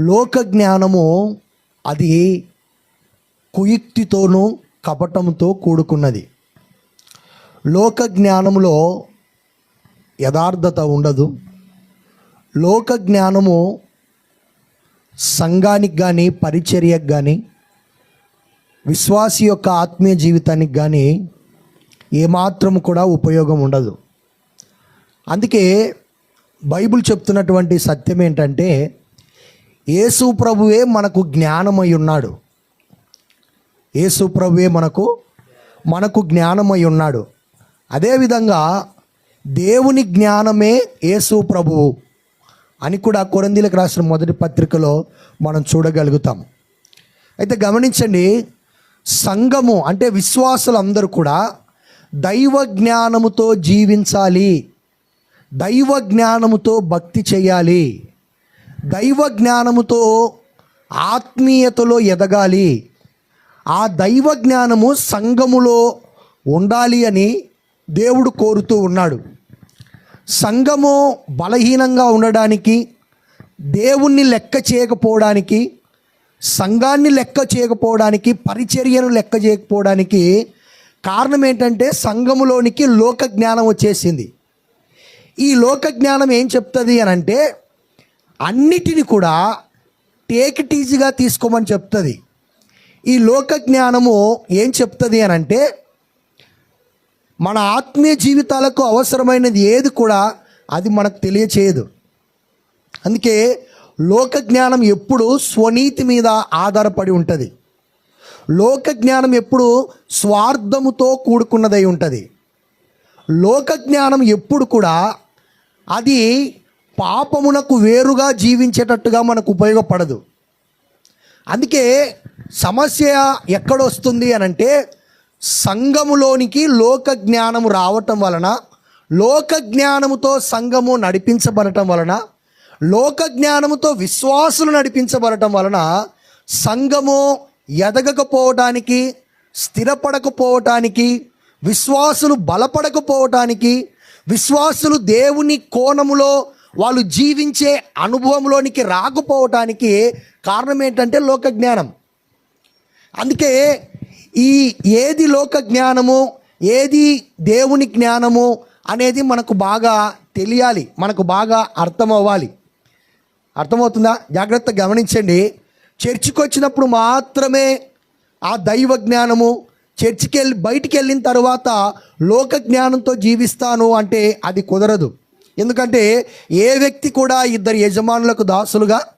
లోక జ్ఞానము అది కుయుక్తితోనూ కపటంతో కూడుకున్నది. లోక జ్ఞానములో యథార్థత ఉండదు. లోక జ్ఞానము సంఘానికి కానీ, పరిచర్యకు కానీ, విశ్వాసి యొక్క ఆత్మీయ జీవితానికి కానీ ఏమాత్రము కూడా ఉపయోగం ఉండదు. అందుకే బైబిల్ చెప్తున్నటువంటి సత్యం ఏంటంటే, యేసు ప్రభువే మనకు జ్ఞానమై ఉన్నాడు. యేసు ప్రభువే మనకు జ్ఞానమై ఉన్నాడు. అదేవిధంగా దేవుని జ్ఞానమే యేసు ప్రభువు అని కూడా కొరింథీయులకు రాసిన మొదటి పత్రికలో మనం చూడగలుగుతాం. అయితే గమనించండి, సంఘము అంటే విశ్వాసులందరూ కూడా దైవ జ్ఞానముతో జీవించాలి, దైవ జ్ఞానముతో భక్తి చేయాలి, దైవ జ్ఞానముతో ఆత్మీయతలో ఎదగాలి. ఆ దైవ జ్ఞానము సంఘములో ఉండాలి అని దేవుడు కోరుతూ ఉన్నాడు. సంఘము బలహీనంగా ఉండడానికి, దేవుణ్ణి లెక్క చేయకపోవడానికి, సంఘాన్ని లెక్క చేయకపోవడానికి, పరిచర్యను లెక్క చేయకపోవడానికి కారణం ఏంటంటే, సంఘములోనికి లోక జ్ఞానం వచ్చేసింది. ఈ లోక జ్ఞానం ఏం చెప్తుంది అని అంటే, అన్నిటిని కూడా టేక్ ఇట్ ఈజీగా తీసుకోమని చెప్తుంది. ఈ లోక జ్ఞానము ఏం చెప్తుంది అని అంటే, మన ఆత్మీయ జీవితాలకు అవసరమైనది ఏది కూడా అది మనకు తెలియచేయదు. అందుకే లోక జ్ఞానం ఎప్పుడు స్వనీతి మీద ఆధారపడి ఉంటుంది. లోక జ్ఞానం ఎప్పుడు స్వార్థముతో కూడుకున్నదై ఉంటుంది. లోక జ్ఞానం ఎప్పుడు కూడా అది పాపమునకు వేరుగా జీవించేటట్టుగా మనకు ఉపయోగపడదు. అందుకే సమస్య ఎక్కడొస్తుంది అని అంటే, సంఘములోనికి లోక జ్ఞానము రావటం వలన, లోక జ్ఞానముతో సంఘము నడిపించబడటం వలన, లోక జ్ఞానముతో విశ్వాసులు నడిపించబడటం వలన సంఘము ఎదగకపోవటానికి, స్థిరపడకపోవటానికి, విశ్వాసులు బలపడకపోవటానికి, విశ్వాసులు దేవుని కోణములో వాళ్ళు జీవించే అనుభవంలోనికి రాకపోవటానికి కారణం ఏంటంటే లోక జ్ఞానం. అందుకే ఏది లోక జ్ఞానము, ఏది దేవుని జ్ఞానము అనేది మనకు బాగా తెలియాలి, మనకు బాగా అర్థమవ్వాలి. అర్థమవుతుందా? జాగ్రత్తగా గమనించండి. చర్చికి వచ్చినప్పుడు మాత్రమే ఆ దైవ జ్ఞానము, బయటికి వెళ్ళిన తర్వాత లోక జ్ఞానంతో జీవిస్తాను అంటే అది కుదరదు. ఎందుకంటే ఏ వ్యక్తి కూడా ఇద్దరు యజమానులకు దాసులుగా